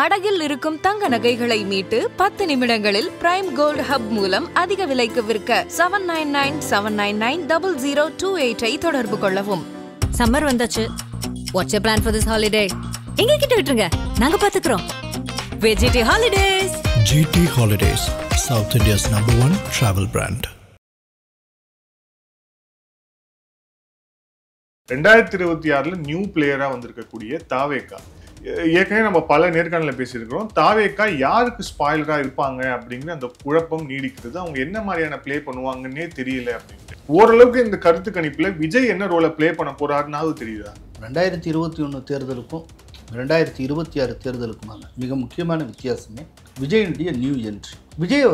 அடகில் இருக்கும் தங்க நகைகளை மீட்டு 10 நிமிடங்களில் பிரைம் கோல்ட் ஹப் மூலம் அதிக விலைக்கு விற்க 7997990028 தொடர்பு கொள்ளவும். சம்மர் வந்தாச்சு. What's your plan for this holiday? எங்க கிட்ட விட்டுருங்க, நாங்க பாத்துக்கிறோம். GT Holidays. GT Holidays, South India's #1 travel brand. 2026 new பிளேயரா வந்திருக்கக்கூடிய தாவேகா. ஏற்கனவே நம்ம பல நேர்காணல பேசியிருக்கிறோம். தாவேகா யாருக்கு ஸ்பாயிலரா இருப்பாங்க அப்படிங்கிற அந்த குழப்பம் நீடிக்கிறது. அவங்க என்ன மாதிரியான பிளே பண்ணுவாங்கன்னே தெரியல அப்படின்ட்டு. ஓரளவுக்கு இந்த கருத்து கணிப்புல விஜய் என்ன ரோலை பிளே பண்ண போறாருன்னாவது தெரியுதா? 2021 தேர்தலுக்கும் 2026 தேர்தலுக்குமான மிக முக்கியமான வித்தியாசமே விஜயனுடைய நியூ என்ட்ரி. விஜயை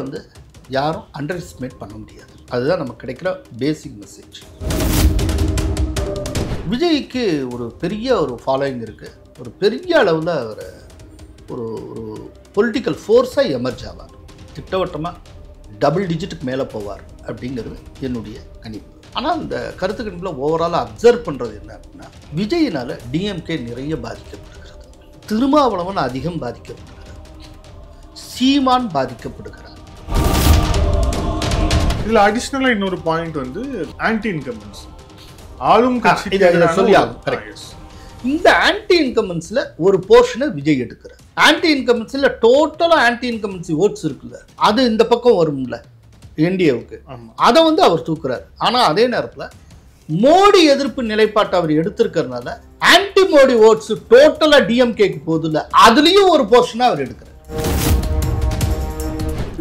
யாரும் அண்டர் எஸ்டிமேட் பண்ண முடியாது. அதுதான் நமக்கு கிடைக்கிற பேசிக் மெசேஜ். விஜய்க்கு ஒரு பெரிய ஃபாலோயிங் இருக்குது. ஒரு பெரிய அளவில் அவர் ஒரு பொலிட்டிக்கல் ஃபோர்ஸாக எமர்ஜ் ஆவார். திட்டவட்டமாக டபுள் டிஜிட்டுக்கு மேலே போவார் அப்படிங்கிறது என்னுடைய கணிப்பு. ஆனால் இந்த கருத்து கணிப்பில் ஓவராலாக அப்சர்வ் பண்ணுறது என்ன அப்படின்னா, விஜயினால் டிஎம்கே நிறைய பாதிக்கப்படுகிறது, திருமாவளவன் அதிகம் பாதிக்கப்படுகிறார், சீமான் பாதிக்கப்படுகிறார். இதில் அடிஷ்னலாக இன்னொரு பாயிண்ட் ஆன்டி இன்கம்பன்ஸ் ஆளும் கட்சி சொல்லி ஆகும். இந்த ஆன்டி இன்கம்பன்ஸ்ல ஒரு போர்ஷனை விஜய் எடுக்கிறார். ஆன்டி இன்கம்பன்ஸ்ல டோட்டலா ஆன்டி இன்கம்பன்சி ஓட்ஸ் இருக்குல்ல, அது இந்த பக்கம் வரும்ல என்டிஏவுக்கு, அதை அவர் தூக்குறாரு. ஆனா அதே நேரத்தில் மோடி எதிர்ப்பு நிலைப்பாட்டை அவர் எடுத்திருக்கிறதுனால ஆன்டி மோடி ஓட்ஸ் டோட்டலா டிஎம்கேக்கு போகுதுல்ல, அதுலயும் ஒரு போர்ஷனை அவர் எடுக்கிறார்.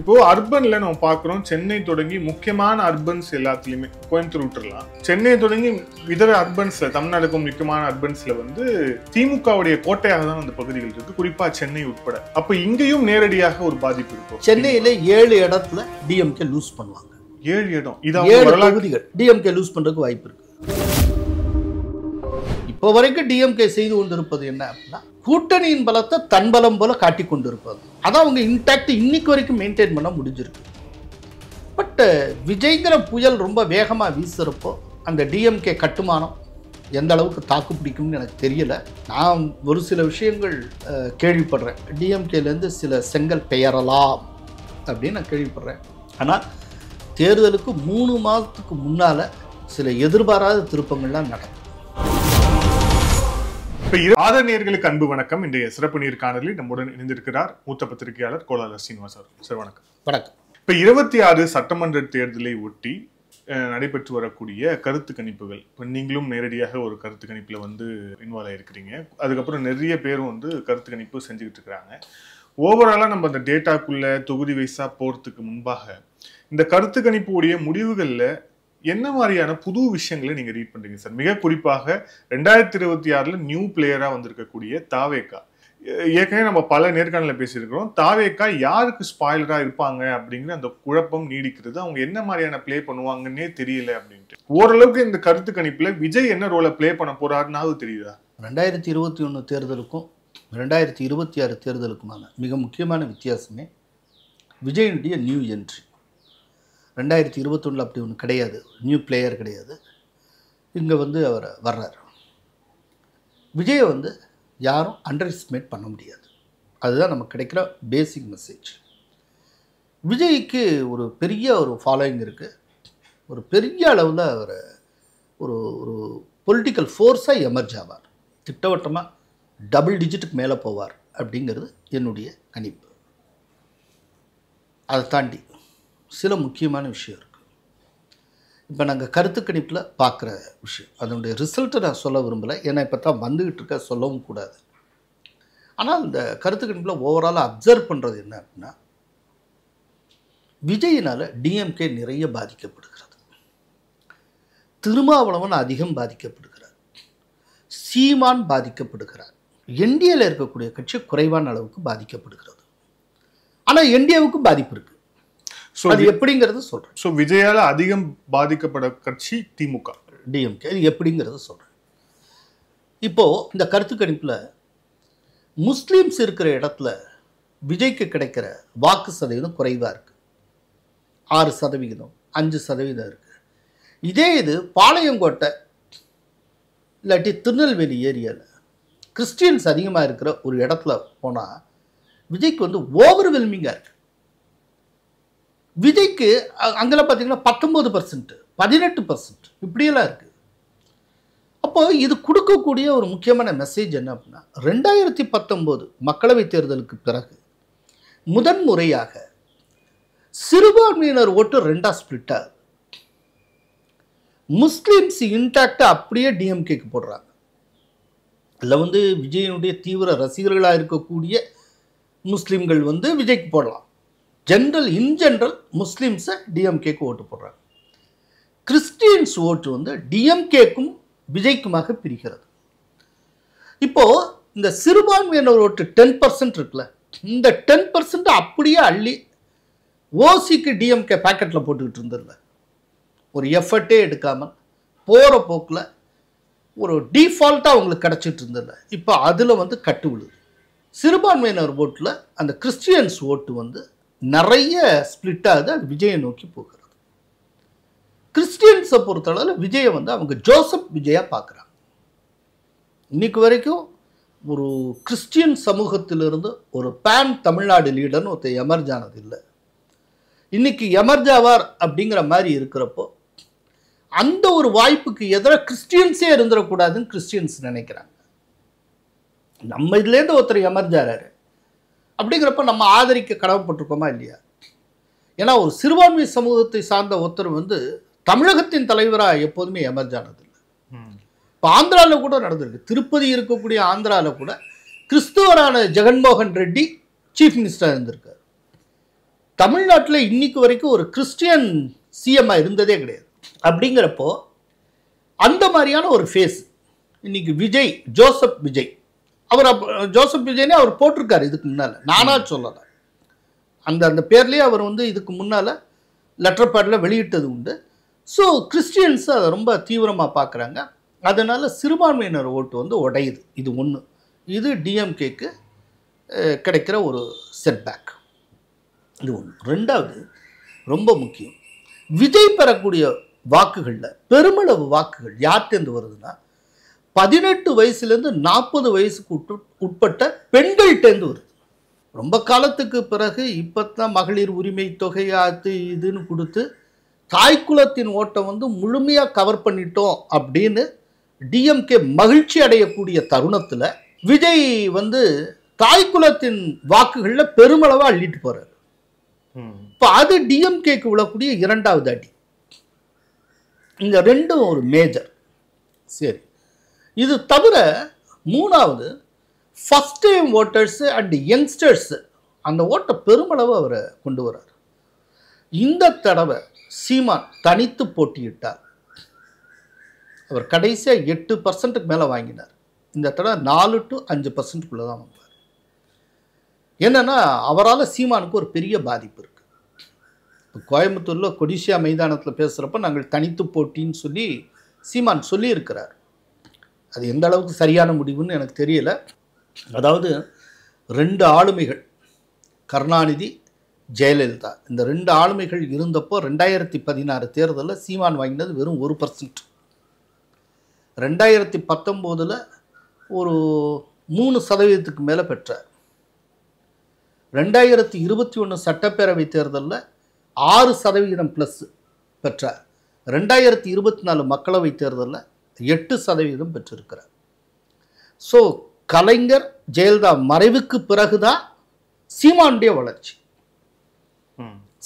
இப்போ அர்பன்ல நம்ம பாக்குறோம், சென்னை தொடங்கி முக்கியமான அர்பன்ஸ் எல்லாத்துலயுமே, கோயம்புத்தூர் விட்டுறலாம், சென்னை தொடங்கி இதர அர்பன்ஸ்ல, தமிழ்நாடுக்கும் முக்கியமான அர்பன்ஸ்ல திமுகவுடைய கோட்டையாக தான் அந்த பகுதிகள் இருக்கு, குறிப்பா சென்னை உட்பட. அப்ப இங்கேயும் நேரடியாக ஒரு பாதிப்பு இருக்கும். சென்னையில 7 இடத்துல டிஎம்கே லூஸ் பண்ணுவாங்க. 7 இடம், 7 தொகுதிகள் டிஎம்கே லூஸ் பண்றதுக்கு வாய்ப்பு இருக்கு. இப்போ வரைக்கும் டிஎம்கே செய்து கொண்டிருப்பது என்ன அப்படின்னா, கூட்டணியின் பலத்தை தன் பலம் போல காட்டி கொண்டிருப்பது. அதான் அவங்க இன்டாக்ட் இன்னைக்கு வரைக்கும் மெயின்டைன் பண்ண முடிஞ்சிருக்கு. பட் விஜய்ங்கிற புயல் ரொம்ப வேகமாக வீசுறப்போ அந்த டிஎம்கே கட்டுமானம் எந்த அளவுக்கு தாக்கு பிடிக்கும்னு எனக்கு தெரியல. நான் ஒரு சில விஷயங்கள் கேள்விப்படுறேன். டிஎம்கேலேருந்து சில செங்கல் பெயரலாம் அப்படின்னு நான் கேள்விப்படுறேன். ஆனால் தேர்தலுக்கு 3 மாதத்துக்கு முன்னால் சில எதிர்பாராத திருப்பங்கள்லாம் நடக்கும். ஆதரணியர்களுக்கு அன்பு வணக்கம். இன்றைய சிறப்பு நேர்காணலில் நம்முடன் இணைந்திருக்கிறார் மூத்த பத்திரிகையாளர் கோலால சீனிவாஸ் அவர்கள். சார் வணக்கம். வணக்கம். இப்ப 26 சட்டமன்ற தேர்தலை ஒட்டி நடைபெற்று வரக்கூடிய கருத்து கணிப்புகள், இப்போ நீங்களும் நேரடியாக ஒரு கருத்து கணிப்புல இன்வால்வ் ஆயிருக்கிறீங்க. அதுக்கப்புறம் நிறைய பேரும் கருத்து கணிப்பு செஞ்சுக்கிட்டு இருக்கிறாங்க. ஓவராலா நம்ம அந்த டேட்டாக்குள்ள தொகுதி வைஸா போறதுக்கு முன்பாக இந்த கருத்து கணிப்புடைய முடிவுகள்ல என்ன மாதிரியான புது விஷயங்களை நீங்க ரீட் பண்றீங்க சார்? மிக குறிப்பாக 2026 நியூ பிளேயரா வந்திருக்கக்கூடிய தாவேகா. ஏற்கனவே நம்ம பல நேர்காணல பேசியிருக்கிறோம். தாவேகா யாருக்கு ஸ்பாயிலரா இருப்பாங்க அப்படிங்கிற அந்த குழப்பம் நீடிக்கிறது. அவங்க என்ன மாதிரியான பிளே பண்ணுவாங்கன்னே தெரியல அப்படின்ட்டு. ஓரளவுக்கு இந்த கருத்து கணிப்புல விஜய் என்ன ரோலை பிளே பண்ண போறாருன்னாவது தெரியுதா? 2021 தேர்தலுக்கும் 2026 தேர்தலுக்குமான மிக முக்கியமான வித்தியாசமே விஜயனுடைய நியூ என்ட்ரி. 2021 அப்படி ஒன்று கிடையாது, நியூ பிளேயர் கிடையாது. இங்கே அவர் வர்றார். விஜயை யாரும் அண்டர் எஸ்டிமேட் பண்ண முடியாது. அதுதான் நமக்கு கிடைக்கிற பேசிக் மெசேஜ். விஜய்க்கு ஒரு பெரிய ஃபாலோயிங் இருக்குது. ஒரு பெரிய அளவில் அவர் ஒரு பொலிட்டிக்கல் ஃபோர்ஸாக எமர்ஜ் ஆவார். திட்டவட்டமாக டபுள் டிஜிட்டுக்கு மேலே போவார் அப்படிங்கிறது என்னுடைய கணிப்பு. அதை தாண்டி சில முக்கியமான விஷயம் இருக்குது. இப்போ நாங்கள் கருத்து கணிப்பில் பார்க்குற விஷயம், அதனுடைய ரிசல்ட்டை நான் சொல்ல விரும்பலை, ஏன்னா இப்போ தான் வந்துக்கிட்டு இருக்க, சொல்லவும் கூடாது. ஆனால் இந்த கருத்து கணிப்பில் ஓவராலாக அப்சர்வ் பண்ணுறது என்ன அப்படின்னா, விஜயினால் டிஎம்கே நிறைய பாதிக்கப்படுகிறது, திருமாவளவன் அதிகம் பாதிக்கப்படுகிறார், சீமான் பாதிக்கப்படுகிறார், என்டிஏல இருக்கக்கூடிய கட்சி குறைவான அளவுக்கு பாதிக்கப்படுகிறது. ஆனால் என்டிஏவுக்கு பாதிப்பு இருக்குது. அது எப்படிங்கிறது சொல்றேன். ஸோ விஜயால அதிகம் பாதிக்கப்பட கட்சி திமுக, டிஎம்கே. அது எப்படிங்கிறது சொல்றேன். இப்போ இந்த கருத்து கணிப்புல முஸ்லீம்ஸ் இருக்கிற இடத்துல விஜய்க்கு கிடைக்கிற வாக்கு சதவீதம் குறைவா இருக்கு. 6%, 5% இருக்கு. இதே இது பாளையங்கோட்டை இல்லாட்டி திருநெல்வேலி ஏரியாவில் கிறிஸ்டியன்ஸ் அதிகமாக இருக்கிற ஒரு இடத்துல போனால் விஜய்க்கு வந்து ஓவர்வெல்மிங்காக இருக்கு. விஜய்க்கு அங்கெல்லாம் பார்த்தீங்கன்னா 19%, 18% இப்படியெல்லாம் இருக்கு. அப்போ இது கொடுக்கக்கூடிய ஒரு முக்கியமான மெசேஜ் என்ன அப்படின்னா, 2019 மக்களவைத் தேர்தலுக்கு பிறகு முதன்முறையாக சிறுபான்மையினர் ஓட்டு 2ஆ ஸ்பிளிட் ஆகுது. முஸ்லிம்ஸ் இன்டாக்டா அப்படியே டிஎம்கேக்கு போடுறாங்க. இதில் வந்து விஜயனுடைய தீவிர ரசிகர்களாக இருக்கக்கூடிய முஸ்லீம்கள் வந்து விஜய்க்கு போடலாம். இன் ஜென்ரல் முஸ்லீம்ஸை டிஎம்கேக்கு ஓட்டு போடுறாங்க. கிறிஸ்டியன்ஸ் ஓட்டு வந்து டிஎம்கேக்கும் விஜய்க்குமாக பிரிக்கிறது. இப்போ இந்த சிறுபான்மையினர் ஓட்டு 10% இருக்குல்ல, இந்த 10% அப்படியே அள்ளி ஓசிக்கு டிஎம்கே பேக்கெட்டில் போட்டுக்கிட்டு இருந்ததில்ல, ஒரு எஃபர்ட்டே எடுக்காமல் போகிற போக்கில் ஒரு டிஃபால்ட்டாக அவங்களுக்கு கிடச்சிட்டு இருந்ததில்ல, இப்போ அதில் வந்து கட்டு விழுது. சிறுபான்மையினர் ஓட்டில் அந்த கிறிஸ்டியன்ஸ் ஓட்டு வந்து நிறைய ஸ்பிளிட் ஆகுது, அது விஜயை நோக்கி போகிறது. கிறிஸ்டியன்ஸை பொறுத்தளவில் விஜயை வந்து அவங்க ஜோசப் விஜயா பார்க்குறாங்க. இன்னைக்கு வரைக்கும் ஒரு கிறிஸ்டியன் சமூகத்திலிருந்து ஒரு பேன் தமிழ்நாடு லீடர்னு ஒருத்தர் எமர்ஜ் ஆனது இல்லை. இன்னைக்கு எமர்ஜ் ஆவார் அப்படிங்கிற மாதிரி இருக்கிறப்போ அந்த ஒரு வாய்ப்புக்கு எதிராக கிறிஸ்டியன்ஸே இருந்துடக்கூடாதுன்னு கிறிஸ்டியன்ஸ் நினைக்கிறாங்க. நம்ம இதுலேருந்து ஒருத்தர் எமர்ஜ் ஆகிறாரு அப்படிங்கிறப்ப நம்ம ஆதரிக்க கடமைப்பட்டிருக்கோமா இல்லையா? ஏன்னா ஒரு சிறுபான்மை சமூகத்தை சார்ந்த ஒருத்தர் வந்து தமிழகத்தின் தலைவராக எப்போதுமே எமர்ஜ் ஆனதில்லை. இப்போ ஆந்திராவில் கூட நடந்திருக்கு. திருப்பதி இருக்கக்கூடிய ஆந்திராவில் கூட கிறிஸ்துவரான ஜெகன்மோகன் ரெட்டி சீஃப் மினிஸ்டராக இருந்திருக்கார். தமிழ்நாட்டில் இன்னைக்கு வரைக்கும் ஒரு கிறிஸ்டியன் சிஎம்மாக இருந்ததே கிடையாது. அப்படிங்கிறப்போ அந்த மாதிரியான ஒரு ஃபேஸ் இன்னைக்கு விஜய், ஜோசப் விஜய், அவர் ஜோசப் விஜய்னே அவர் போட்டிருக்காரு இதுக்கு முன்னால், நானா சொல்லலை, அந்த பேர்லேயே அவர் வந்து இதுக்கு முன்னால் லெட்டர் பேடில் வெளியிட்டது உண்டு. ஸோ கிறிஸ்டியன்ஸ் அதை ரொம்ப தீவிரமாக பார்க்குறாங்க. அதனால் சிறுபான்மையினர் ஓட்டு வந்து உடையுது. இது ஒன்று. இது டிஎம்கேக்கு கிடைக்கிற ஒரு செட்பேக். இது ஒன்று. ரெண்டாவது ரொம்ப முக்கியம், விஜய் பெறக்கூடிய வாக்குகளில் பெருமளவு வாக்குகள் யார்கிட்டேருந்து வருதுன்னா 18 வயசுலேருந்து 40 வயசுக்கு உட்பட்ட பெண்கள்கிட்டேருந்து வருது. ரொம்ப காலத்துக்கு பிறகு இப்போ தான் மகளிர் உரிமை தொகை அது இதுன்னு கொடுத்து தாய்க்குலத்தின் ஓட்டை வந்து முழுமையாக கவர் பண்ணிட்டோம் அப்படின்னு டிஎம்கே மகிழ்ச்சி அடையக்கூடிய தருணத்தில் விஜய் வந்து தாய்க்குலத்தின் வாக்குகளில் பெருமளவாக அள்ளிட்டு போகிறார். இப்போ அது டிஎம்கேக்கு விழக்கூடிய இரண்டாவது அடி. இந்த ரெண்டும் ஒரு மேஜர். சரி, இது தவிர மூணாவது first time voters and youngsters அந்த ஓட்டை பெருமளவு அவரை கொண்டு வர்றார். இந்த தடவை சீமான் தனித்து போட்டியிட்டார். அவர் கடைசியாக 8% மேலே வாங்கினார். இந்த தடவை 4 to 5% தான் வாங்குவார். என்னென்னா அவரால் சீமானுக்கு ஒரு பெரிய பாதிப்பு இருக்குது. இப்போ கோயம்புத்தூரில் கொடிசியா மைதானத்தில் பேசுகிறப்ப நாங்கள் தனித்து போட்டின்னு சொல்லி சீமான் சொல்லியிருக்கிறார். அது எந்த அளவுக்கு சரியான முடிவுன்னு எனக்கு தெரியல. அதாவது 2 ஆளுமைகள், கருணாநிதி, ஜெயலலிதா, இந்த 2 ஆளுமைகள் இருந்தப்போ 2016 தேர்தலில் சீமான் வாங்கினது வெறும் 1%. 2019 ஒரு 3% மேலே பெற்றார். 2021 சட்டப்பேரவை தேர்தலில் 6% ப்ளஸ் பெற்றார். 2024 மக்களவை தேர்தலில் 8% பெற்றிருக்கிறார். ஸோ கலைஞர் ஜெயலலிதா மறைவுக்கு பிறகுதான் சீமானுடைய வளர்ச்சி.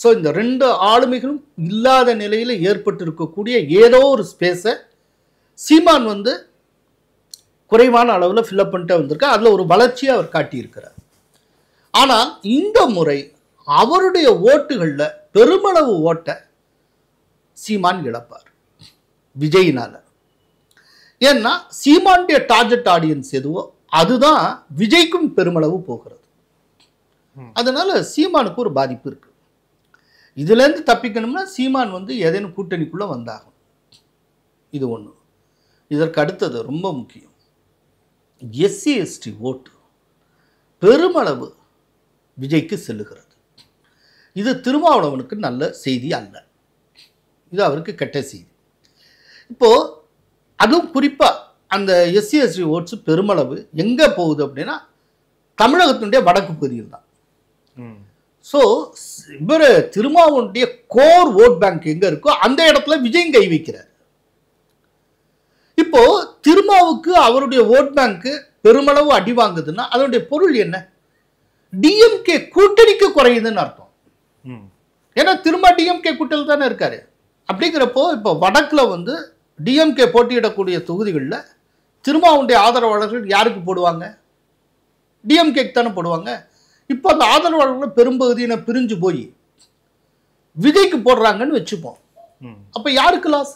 ஸோ இந்த 2 ஆளுமைகளும் இல்லாத நிலையில் ஏற்பட்டிருக்கக்கூடிய ஏதோ ஒரு ஸ்பேஸை சீமான் வந்து குறைவான அளவில் ஃபில்அப் பண்ணிட்டு வந்திருக்கார். அதில் ஒரு வளர்ச்சியை அவர் காட்டியிருக்கிறார். ஆனால் இந்த முறை அவருடைய ஓட்டுகளில் பெருமளவு ஓட்டை சீமான் இழப்பார் விஜயினால். ஏன்னா சீமானுடைய டார்கெட் ஆடியன்ஸ் எதுவோ அதுதான் விஜய்க்கும் பெருமளவு போகிறது. அதனால சீமானுக்கு ஒரு பாதிப்பு இருக்கு. இதுலேருந்து தப்பிக்கணும்னா சீமான் வந்து ஏதேனும் கூட்டணிக்குள்ளே வந்தாகும். இது ஒன்று. இதற்கு அடுத்தது ரொம்ப முக்கியம், எஸ்சி எஸ்டி ஓட்டு பெருமளவு விஜய்க்கு செல்லுகிறது. இது திருமாவளவனுக்கு நல்ல செய்தி அல்ல, இது அவருக்கு கெட்ட செய்தி. இப்போது அதுவும் குறிப்பாக அந்த எஸ்சி எஸ்டி ஓட்ஸு பெருமளவு எங்கே போகுது அப்படின்னா தமிழகத்தினுடைய வடக்கு பகுதியில் தான். ஸோ இவர் திருமாவளவனுடைய கோர் ஓட் பேங்க் எங்க இருக்கோ அந்த இடத்துல விஜய் கை வைக்கிறார். இப்போ திருமாவுக்கு அவருடைய ஓட் பேங்க் பெருமளவு அடி வாங்குதுன்னா அதனுடைய பொருள் என்ன? டிஎம்கே கூட்டணிக்கு குறையுதுன்னு அர்த்தம். ஏன்னா திருமா டிஎம்கே கூட்டணி தானே இருக்காரு. அப்படிங்கிறப்போ இப்போ வடக்குல வந்து டிஎம்கே போட்டியிடக்கூடிய தொகுதிகளில் திருமாவுடைய ஆதரவாளர்கள் யாருக்கு போடுவாங்க? டிஎம்கேக்கு தானே போடுவாங்க. இப்போ அந்த ஆதரவாளர்கள் பெரும்பகுதியின பிரிஞ்சு போய் விஜய்க்கு போடுறாங்கன்னு வச்சுப்போம். அப்போ யாருக்கு லாஸ்?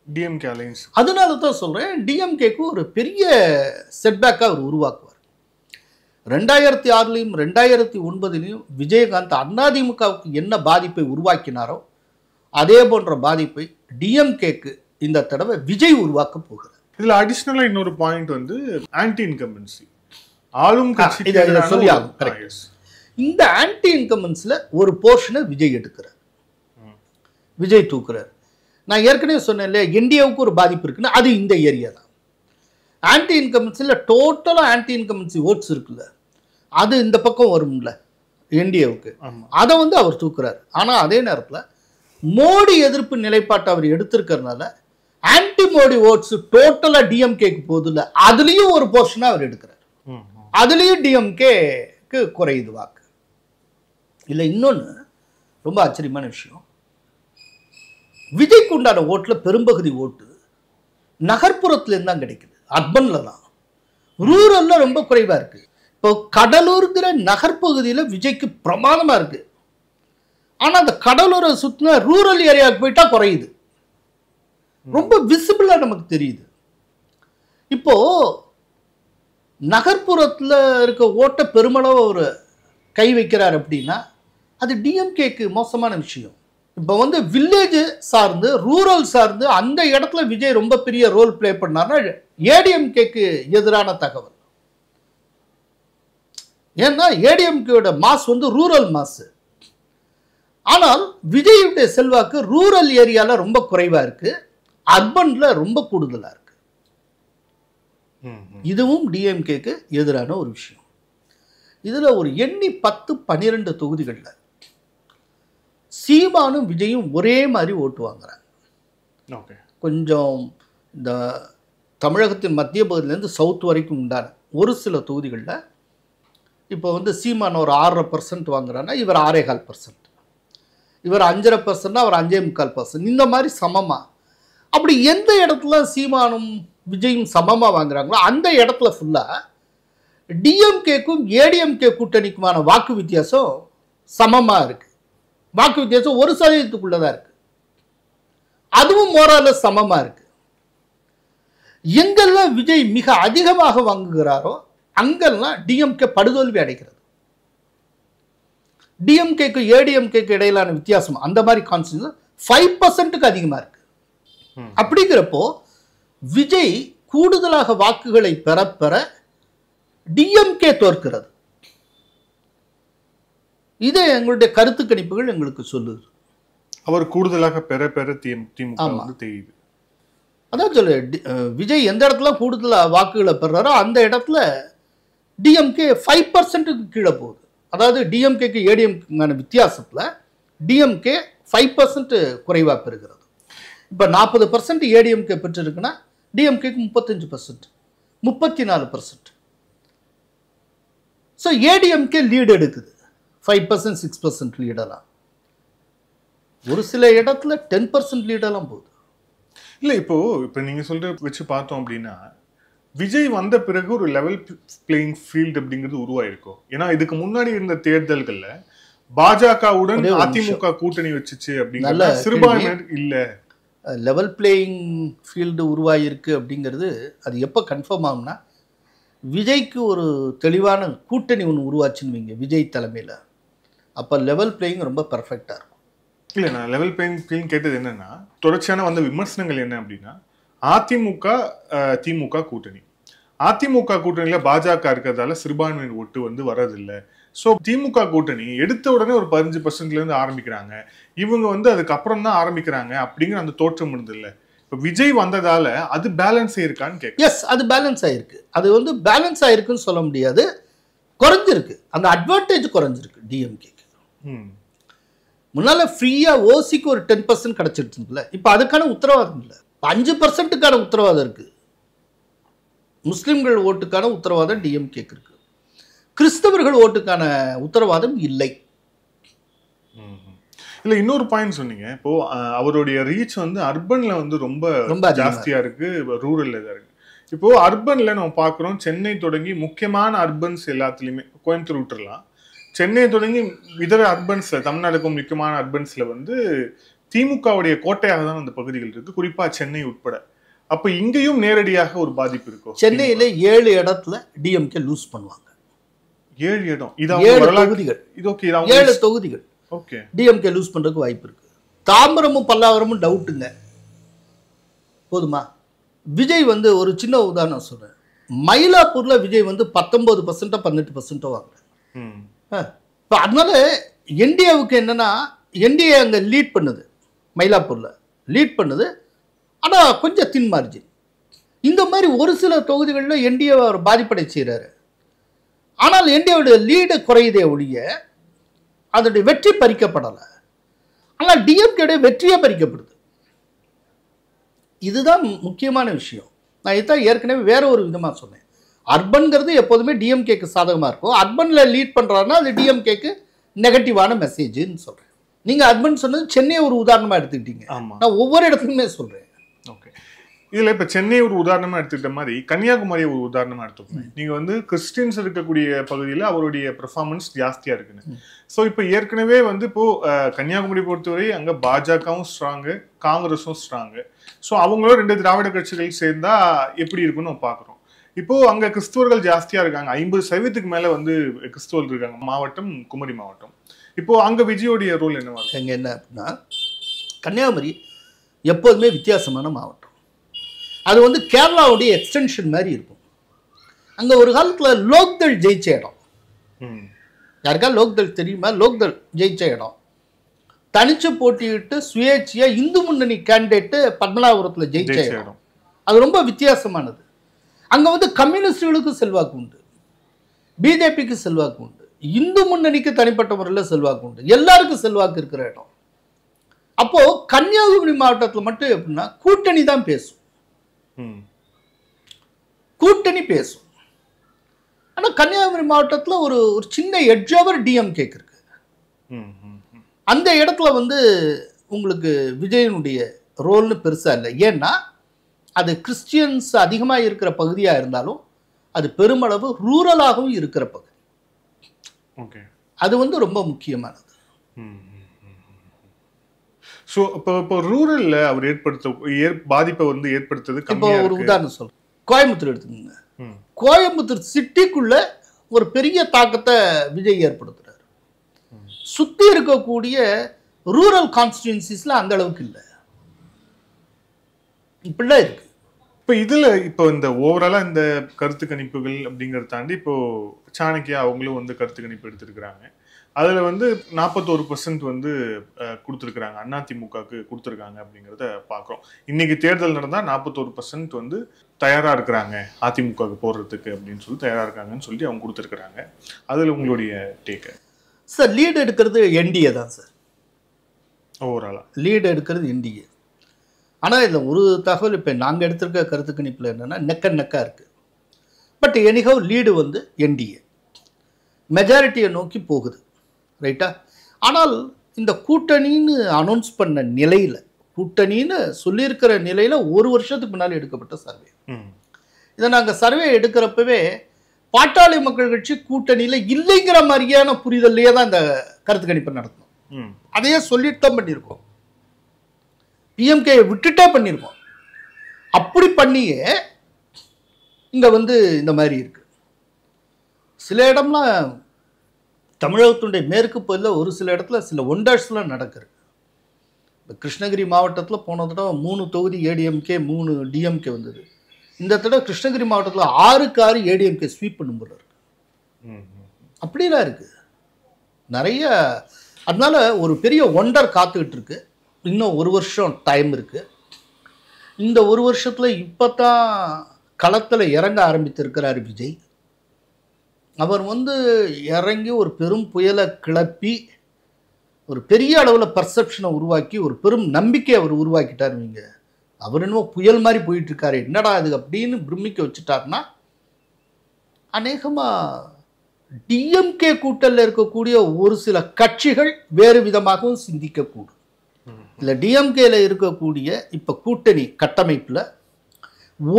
DMK alliance. அதனால தான் சொல்கிறேன், டிஎம்கேக்கு ஒரு பெரிய செட்பேக்காக அவர் உருவாக்குவார். 2006 2009 விஜயகாந்த் அதிமுகவுக்கு என்ன பாதிப்பை உருவாக்கினாரோ அதே போன்ற பாதிப்பை டிஎம்கேக்கு இந்த தடவை விஜய் உருவாக்க போகிறார். இதுல அடிஷனலா இன்னொரு பாயிண்ட் வந்து ஆன்டி இன்கம்பன்சி. ஆளும் கட்சி சொல்லி ஆகும். இந்த ஆன்டி இன்கம்பன்ஸ்ல ஒரு போர்ஷனை விஜய் எடுக்கிறார், விஜய் தூக்குறார். நான் ஏற்கனவே சொன்னேன் இல்லையா, இந்தியாவுக்கு ஒரு பாதிப்பு இருக்குன்னு, அது இந்த ஏரியா தான். ஆன்டி இன்கம்பன்சில டோட்டலா ஆன்டி இன்கம்பன்சி ஓட்ஸ் இருக்குல்ல, அது இந்த பக்கம் வரும்ல என்டிஏவுக்கு, அதை வந்து அவர் தூக்குறாரு. ஆனா அதே நேரத்தில் மோடி எதிர்ப்பு நிலைப்பாட்டை அவர் எடுத்திருக்கிறதுனால ஆன்டி மோடி ஓட்ஸ் டோட்டலா டிஎம்கேக்கு போகுதுல்ல, அதுலயும் ஒரு போர்ஷனை அவர் எடுக்கிறார். அதுலயும் டிஎம்கேக்கு குறையுது வாக்கு. இல்லை இன்னொன்று ரொம்ப ஆச்சரியமான விஷயம், விஜய்க்கு உண்டான ஓட்டுல பெரும்பகுதி ஓட்டு நகர்ப்புறத்துல தான் கிடைக்குது, அர்பன்ல தான். ரூரல்ல ரொம்ப குறைவா இருக்கு. இப்போ கடலூருங்கிற நகர்பகுதியில விஜய்க்கு பிரமாதமா இருக்கு. ஆனா அந்த கடலூரை சுத்தின ரூரல் ஏரியாவுக்கு போயிட்டா குறையுது, ரொம்ப விசிபிளா நமக்கு தெரியுது. இப்போ நகர்ப்புறத்துல இருக்க ஓட்ட பெருமளவு ஒரு கை வைக்கிறார் அப்படின்னா அது டிஎம்கேக்கு மோசமான விஷயம். இப்போ வந்து வில்லேஜ் சார்ந்து ரூரல் சார்ந்து அந்த இடத்துல விஜய் ரொம்ப பெரிய ரோல் பிளே பண்ணார்னா ஏடிஎம்கேக்கு எதிரான தகவல். ஏன்னா ஏடிஎம்கேயோட மாஸ் வந்து ரூரல் மாஸ். ஆனால் விஜயுடைய செல்வாக்கு ரூரல் ஏரியால ரொம்ப குறைவா இருக்கு, அர்பன்ல ரொம்ப கூடுதலா இருக்கு. இதுவும் டிஎம்கேக்கு எதிரான ஒரு விஷயம். இதுல ஒரு எண்ணி 10-12 தொகுதிகளில் சீமானும் விஜயும் ஒரே மாதிரி ஓட்டு வாங்குறாங்க. கொஞ்சம் இந்த தமிழகத்தின் மத்திய பகுதியிலேருந்து சவுத் வரைக்கும் உண்டான ஒரு சில தொகுதிகளில் இப்போ வந்து சீமான் ஒரு 6.5% வாங்குறான்னா இவர் 6.25%, இவர் 5.5%, அவர் 5.25%, இந்த மாதிரி சமமாக. அப்படி எந்த இடத்துல சீமானும் விஜயும் சமமாக வாங்குறாங்களோ அந்த இடத்துல ஃபுல்லாக டிஎம்கேக்கும் ஏடிஎம்கே கூட்டணிக்குமான வாக்கு வித்தியாசம் சமமாக இருக்கு. வாக்கு வித்தியாசம் 1% இருக்கு, அதுவும் மோரால சமமா இருக்கு. எங்கெல்லாம் விஜய் மிக அதிகமாக வாங்குகிறாரோ அங்கெல்லாம் டிஎம்கே படுதோல்வி அடைகிறது. டிஎம்கேக்கு ஏடிஎம்கேக்கு இடையிலான வித்தியாசம் அந்த மாதிரி கான்ஸ்டன்ட் 5%க்கு அதிகமா இருக்கு. அப்படிங்கிறப்போ விஜய் கூடுதலாக வாக்குகளை பெற பெற டிஎம்கே தோற்கிறது. இது எங்களுடைய கருத்து கணிப்புகள் எங்களுக்கு சொல்லுது. அவர் கூடுதலாக பெற பெற திமுக தெரியுது. அதான் சொல்லு, விஜய் எந்த இடத்துல கூடுதலாக வாக்குகளை பெறாரோ அந்த இடத்துல டிஎம்கே 5%க்கு கீழே போகுது. அதாவது டிஎம்கேக்கு ஏடிஎம்கேக்கான வித்தியாசத்தில் டிஎம்கே 5% குறைவாக பெறுகிறது. இப்போ 40% ஏடிஎம்கே பெற்றிருக்குன்னா டிஎம்கேக்கு 35%, 34%. ஸோ ஏடிஎம்கே லீடு எடுக்குது 5%, 6% லீடெல்லாம். ஒரு சில இடத்துல 10% லீடெல்லாம் போகுது. இல்லை இப்போ நீங்கள் சொல்ற வச்சு பார்த்தோம் அப்படின்னா விஜய் வந்த பிறகு ஒரு லெவல் பிளேயிங் ஃபீல்டு அப்படிங்கிறது உருவாயிருக்கும். ஏன்னா இதுக்கு முன்னாடி இருந்த தேர்தல்களில் பாஜகவுடன் அதிமுக கூட்டணி வச்சுச்சு அப்படிங்கிற சிறுபான்மையினர் இல்லை. லெவல் பிளேயிங் ஃபீல்டு உருவாயிருக்கு அப்படிங்கிறது அது எப்போ கன்ஃபார்ம் ஆகும்னா விஜய்க்கு ஒரு தெளிவான கூட்டணி ஒன்று உருவாச்சுன்னு வைங்க விஜய் தலைமையில், அப்போ லெவல் பிளேயிங் ரொம்ப பர்ஃபெக்டாக இருக்கும். இல்லை, நான் லெவல் பிளேயிங் ஃபீல்டு கேட்டது என்னன்னா தொடர்ச்சியான வந்த விமர்சனங்கள் என்ன அப்படின்னா அதிமுக திமுக கூட்டணி, அதிமுக கூட்டணியில் பாஜக இருக்கிறதால சிறுபான்மையினர் ஓட்டு வந்து வர்றதில்லை. ஸோ திமுக கூட்டணி எடுத்த உடனே ஒரு 15%லேருந்து ஆரம்பிக்கிறாங்க, இவங்க வந்து அதுக்கப்புறம் தான் ஆரம்பிக்கிறாங்க அப்படிங்கிற அந்த தோற்றம் இருந்தில்லை. இப்போ விஜய் வந்ததால அது பேலன்ஸ் ஆயிருக்கான்னு கேட்க. எஸ், அது பேலன்ஸ் ஆயிருக்கு. அது வந்து பேலன்ஸ் ஆயிருக்குன்னு சொல்ல முடியாது, குறைஞ்சிருக்கு. அந்த அட்வான்டேஜ் குறைஞ்சிருக்கு. டிஎம்கேக்கு. ம். முன்னால் ஃப்ரீயாக ஓசிக்கு ஒரு 10% கிடச்சிருச்சுல, இப்போ அதுக்கான உத்தரவாதம் இல்லை. 5%க்கான உத்தரவாதம் இருக்குது. முஸ்லிம்கள் ஓட்டுக்கான உத்தரவாதம் டிஎம்கேக்கு இருக்கு. கிறிஸ்தவர்கள் ஓட்டுக்கான உத்தரவாதம் இல்லை. இல்லை, இன்னொரு பாயிண்ட் சொன்னீங்க. இப்போ அவருடைய ரீச் வந்து அர்பன்ல வந்து ரொம்ப ஜாஸ்தியா இருக்கு, ரூரல்ல தான் இருக்கு. இப்போ அர்பன்ல நம்ம பார்க்குறோம், சென்னை தொடங்கி முக்கியமான அர்பன்ஸ் எல்லாத்துலேயுமே, கோயம்புத்தூர் விட்டுறலாம், சென்னை தொடங்கி இதர அர்பன்ஸ்ல, தமிழ்நாடுக்கும் முக்கியமான அர்பன்ஸ்ல வந்து திமுகவுடைய கோட்டையாக தான் அந்த பகுதிகள் இருக்கு, குறிப்பா சென்னை உட்பட. அப்ப இங்கேயும் நேரடியாக ஒரு பாதிப்பு இருக்கும். சென்னையில 7 இடத்துல டிஎம்கே லூஸ் பண்ணுவாங்க. 7 இடம், 7 தொகுதிகள். இது ஓகே, 7 தொகுதிகள் ஓகே, டிஎம்கே லூஸ் பண்றதுக்கு வாய்ப்பு இருக்கு. தாம்பரமும் பல்லாவரமும் டவுட்டுங்க. போதுமா? விஜய் வந்து ஒரு சின்ன உதாரணம் சொல்றேன். மயிலாப்பூர்ல விஜய் வந்து 19% 18% வாங்குறாரு. இப்போ அதனால என்டிஏவுக்கு என்னன்னா, என்டிஏ அங்கே லீட் பண்ணுது, மயிலாப்பூர்ல லீட் பண்ணுது, ஆனால் கொஞ்சம் தின் மார்ஜின். இந்த மாதிரி ஒரு சில தொகுதிகளில் என்டிஏ அவர் பாதிப்படை செய்கிறாரு. ஆனால் என்டிஏவுடைய லீடு குறையுதே ஒழிய அதனுடைய வெற்றி பறிக்கப்படலை. ஆனால் டிஎம்கேடைய வெற்றியே பறிக்கப்படுது. இதுதான் முக்கியமான விஷயம். நான் இதான் ஏற்கனவே வேற ஒரு விதமாக சொன்னேன். அர்பன்கிறது எப்போதுமே டிஎம்கேக்கு சாதகமாக இருக்கும். அர்பனில் லீட் பண்ணுறாருன்னா அது டிஎம்கேக்கு நெகட்டிவான மெசேஜ்னு சொல்கிறேன். நீங்கள் அர்பன் சொன்னது சென்னையை ஒரு உதாரணமாக எடுத்துக்கிட்டீங்க. நான் ஒவ்வொரு இடத்துலையுமே சொல்கிறேன். ஓகே, இதில் இப்போ சென்னை ஒரு உதாரணமாக எடுத்துக்கிட்ட மாதிரி கன்னியாகுமரியை ஒரு உதாரணமாக எடுத்துக்கோங்க. நீங்கள் வந்து கிறிஸ்டின்ஸ் இருக்கக்கூடிய பகுதியில் அவருடைய பெர்ஃபார்மன்ஸ் ஜாஸ்தியாக இருக்குன்னு. ஸோ இப்போ ஏற்கனவே வந்து இப்போது கன்னியாகுமரி பொறுத்தவரை அங்கே பாஜகவும் ஸ்ட்ராங்கு, காங்கிரஸும் ஸ்ட்ராங்கு. ஸோ அவங்களும் 2 திராவிட கட்சிகள் சேர்ந்தா எப்படி இருக்குன்னு நம்ம பார்க்குறோம். இப்போது அங்கே கிறிஸ்துவர்கள் ஜாஸ்தியாக இருக்காங்க, 50% மேலே வந்து கிறிஸ்துவர்கள் இருக்காங்க, மாவட்டம் குமரி மாவட்டம். இப்போது அங்கே விஜயோடைய ரோல் என்னவா இருக்கு? எங்கே என்ன அப்படின்னா, கன்னியாகுமரி எப்போதுமே வித்தியாசமான மாவட்டம். அது வந்து கேரளாவுடைய எக்ஸ்டென்ஷன் மாதிரி இருக்கும். அங்கே ஒரு காலத்தில் லோக்தள் ஜெயிச்ச இடம். யாருக்கா லோக்தள் தெரியுமா? லோக்தள் ஜெயிச்ச இடம். தனிச்சு போட்டியிட்டு சுயேட்சையாக இந்து முன்னணி கேண்டிடேட்டு பத்மநாபபுரத்தில் ஜெயிச்ச இடம். அது ரொம்ப வித்தியாசமானது. அங்கே வந்து கம்யூனிஸ்டுகளுக்கு செல்வாக்கு உண்டு, பிஜேபிக்கு செல்வாக்கு உண்டு, இந்து முன்னணிக்கு தனிப்பட்ட முறையில் செல்வாக்கு உண்டு, எல்லாருக்கும் செல்வாக்கு இருக்கிற இடம். அப்போ கன்னியாகுமரி மாவட்டத்தில் மட்டும் எப்படின்னா கூட்டணி தான் பேசும், கூட்டணி பேசும். ஆனால் கன்னியாகுமரி மாவட்டத்தில் ஒரு சின்ன எட்ஜோவர் டிஎம்கேக்கு இருக்கு. அந்த இடத்துல வந்து உங்களுக்கு விஜயனுடைய ரோல்னு பெருசா இல்லை. ஏன்னா அது கிறிஸ்டியன்ஸ் அதிகமாக இருக்கிற பகுதியாக இருந்தாலும் அது பெருமளவு ரூரலாகவும் இருக்கிற பகுதி. ஓகே, அது வந்து ரொம்ப முக்கியமானது. ஸோ இப்போ ரூரலில் அவர் பாதிப்பை வந்து ஏற்படுத்துறது. இப்போ ஒரு உதாரணம் சொல்றேன், கோயம்புத்தூர் எடுத்துக்கோங்க. கோயம்புத்தூர் சிட்டிக்குள்ள ஒரு பெரிய தாக்கத்தை விஜய் ஏற்படுத்துறாரு. சுற்றி இருக்கக்கூடிய ரூரல் கான்ஸ்டிடியூன்சிஸ்ல அந்த அளவுக்கு இல்லை. இப்படிலாம் இருக்கு. இப்போ இந்த ஓவராலாக இந்த கருத்து கணிப்புகள் அப்படிங்கிறத தாண்டி இப்போ சாணக்கியா அவங்களும் வந்து கருத்து கணிப்பு எடுத்திருக்கிறாங்க. அதில் வந்து 41% வந்து கொடுத்துருக்குறாங்க, அதிமுகவுக்கு கொடுத்துருக்காங்க அப்படிங்கிறத பார்க்குறோம். இன்னைக்கு தேர்தல் நடந்தால் 41% வந்து தயாராக இருக்கிறாங்க அதிமுகவுக்கு போடுறதுக்கு அப்படின்னு சொல்லி தயாராக இருக்காங்கன்னு சொல்லி அவங்க கொடுத்துருக்குறாங்க. அதில் உங்களுடைய டேக்கு? சார், லீடு எடுக்கிறது என்டிஏ தான் சார். ஓவராலாக லீடு எடுக்கிறது என்டிஏ. ஆனால் இதில் ஒரு தகவல் இப்போ நாங்கள் எடுத்திருக்க கருத்து கணிப்பில் என்னென்னா நெக்காக இருக்குது. பட் எனிஹவ் லீடு வந்து என்டிஏ மெஜாரிட்டியை நோக்கி போகுது, ரைட்டா? ஆனால் இந்த கூட்டணின்னு அனௌன்ஸ் பண்ண நிலையில், கூட்டணின்னு சொல்லியிருக்கிற நிலையில் ஒரு வருஷத்துக்கு முன்னால் எடுக்கப்பட்ட சர்வே. இதை நாங்கள் சர்வே எடுக்கிறப்பவே பாட்டாளி மக்கள் கட்சி கூட்டணியில் இல்லைங்கிற மாதிரியான புரிதல்லையே தான் இந்த கருத்து கணிப்பை நடத்தணும். அதையே சொல்லிட்டு தான் பண்ணியிருக்கோம், பிஎம்கே விட்டுட்டே பண்ணியிருக்கோம். அப்படி பண்ணியே இங்கே வந்து இந்த மாதிரி இருக்கு. சில இடம்லாம் தமிழகத்துடைய மேற்கு பகுதியில் ஒரு சில இடத்துல சில ஒண்டர்ஸ்லாம் நடக்குது. இப்போ கிருஷ்ணகிரி மாவட்டத்தில் போன தடவை 3 தொகுதி ஏடிஎம்கே 3 டிஎம்கே வந்தது. இந்த தடவை கிருஷ்ணகிரி மாவட்டத்தில் 6க்கு 6 ஏடிஎம்கே ஸ்வீப் பண்ணும் போல இருக்கு. அப்படிலாம் இருக்குது நிறைய. அதனால ஒரு பெரிய ஒண்டர் காத்துக்கிட்டு இருக்கு. இன்னும் 1 வருஷம் டைம் இருக்குது. இந்த 1 வருஷத்தில் இப்போ தான் களத்தில் இறங்க ஆரம்பித்திருக்கிறார் விஜய். அவர் வந்து இறங்கி ஒரு பெரும் புயலை கிளப்பி ஒரு பெரிய அளவில் பர்செப்ஷனை உருவாக்கி ஒரு பெரும் நம்பிக்கை அவர் உருவாக்கிட்டாருவீங்க. அவர் என்னமோ புயல் மாதிரி போயிட்டு இருக்காரு, என்னடா அது அப்படின்னு பிரமிக்க வச்சுட்டாருன்னா அநேகமாக டிஎம்கே கூட்டணியில் இருக்கக்கூடிய ஒரு சில கட்சிகள் வேறு விதமாகவும் சிந்திக்கக்கூடும். இல்லை டிஎம்கேல இருக்கக்கூடிய இப்போ கூட்டணி கட்டமைப்பில்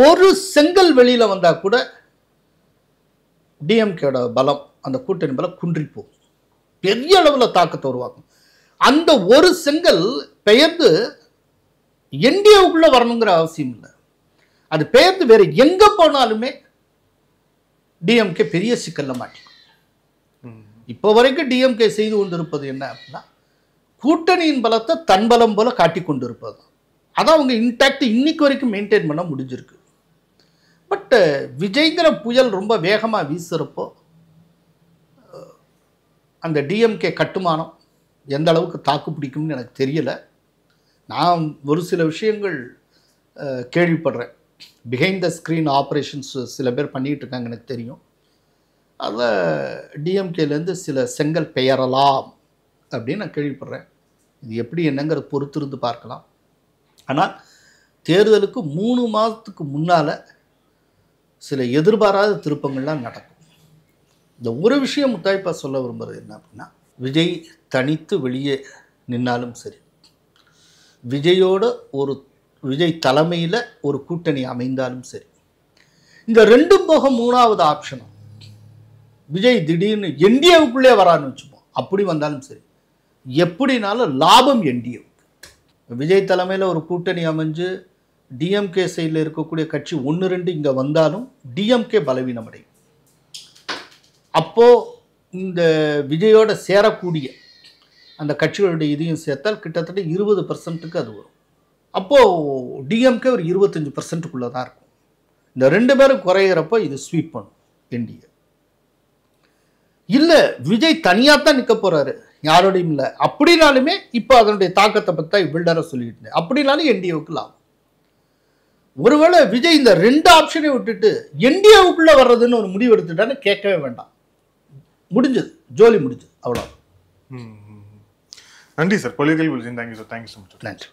ஒரு செங்கல் வெளியில் வந்தால் கூட டிஎம்கேட பலம், அந்த கூட்டணி பலம் குன்றி போகும், பெரிய அளவில் தாக்கத்தை உருவாக்கும். அந்த ஒரு செங்கல் பெயர்ந்து என்டிஏவுக்குள்ளே வரணுங்கிற அவசியம் இல்லை, அது பெயர்ந்து வேறு எங்கே போனாலுமே டிஎம்கே பெரிய சிக்கல்ல மாட்டிக்கும். இப்போ வரைக்கும் டிஎம்கே செய்து கொண்டிருப்பது என்ன அப்படின்னா கூட்டணியின் பலத்தை தன் பலம் போல காட்டி கொண்டிருப்பது. அதான் அவங்க இன்டாக்ட் இன்னைக்கு வரைக்கும் மெயின்டைன் பண்ண முடிஞ்சிருக்கு. பட் விஜய்ங்கிற புயல் ரொம்ப வேகமாக வீசுகிறப்போ அந்த டிஎம்கே கட்டுமானம் எந்த அளவுக்கு தாக்கு பிடிக்கும்னு எனக்கு தெரியலை. நான் ஒரு சில விஷயங்கள் கேள்விப்படுறேன். பிஹைண்ட் த ஸ்க்ரீன் ஆப்ரேஷன்ஸ் சில பேர் பண்ணிகிட்டு இருக்காங்க, எனக்கு தெரியும். அதில் டிஎம்கேலேருந்து சில செங்கல் பெயரலாம் அப்படின்னு நான் கேள்விப்படுறேன். இது எப்படி என்னங்கிறத பொறுத்திருந்து பார்க்கலாம். ஆனால் தேர்தலுக்கு 3 மாதத்துக்கு முன்னால் சில எதிர்பாராத திருப்பங்கள்லாம் நடக்கும். இந்த ஒரு விஷயம் முத்தாய்ப்பாக சொல்ல விரும்புகிறது என்ன அப்படின்னா, விஜய் தனித்து வெளியே நின்னாலும் சரி, விஜய் தலைமையில் ஒரு கூட்டணி அமைந்தாலும் சரி, இந்த ரெண்டும் போக 3வது ஆப்ஷனும் விஜய் திடீர்னு என்டிஏவுக்குள்ளே வரான்னு வச்சுப்போம், அப்படி வந்தாலும் சரி, எப்படினாலும் லாபம் என்டிஏவுக்கு. விஜய் தலைமையில் ஒரு கூட்டணி அமைஞ்சு டிஎம்கே சைடில் இருக்கக்கூடிய கட்சி 1-2 இங்கே வந்தாலும் டிஎம்கே பலவீனம் அடையும். அப்போது இந்த விஜயோட சேரக்கூடிய அந்த கட்சிகளுடைய இதையும் சேர்த்தால் கிட்டத்தட்ட 20% அது வரும். அப்போது டிஎம்கே ஒரு 25%க்குள்ளே தான் இருக்கும். இந்த 2 பேரும் குறையிறப்போ இது ஸ்வீப் பண்ணும் என்டிஏ. இல்லை விஜய் தனியாக தான் நிற்க போகிறாரு, யாரோடையும் இல்லை அப்படின்னாலுமே, இப்போ அதனுடைய தாக்கத்தை பற்றி தான் பில்டராக சொல்லிட்டு இருந்தேன், அப்படின்னாலும் என்டிஏவுக்கு லாபம். ஒருவேளை விஜய் இந்த 2 ஆப்ஷனை விட்டுட்டு என்டிஏவுக்குள்ளே வர்றதுன்னு ஒரு முடிவு எடுத்துட்டான்னு கேட்கவே வேண்டாம், முடிஞ்சது, ஜோலி முடிஞ்சது, அவ்வளோ. நன்றி சார். பொலிட்டிக்கல் வில்ஜன், thank you sir. Thank you so much. நன்றி.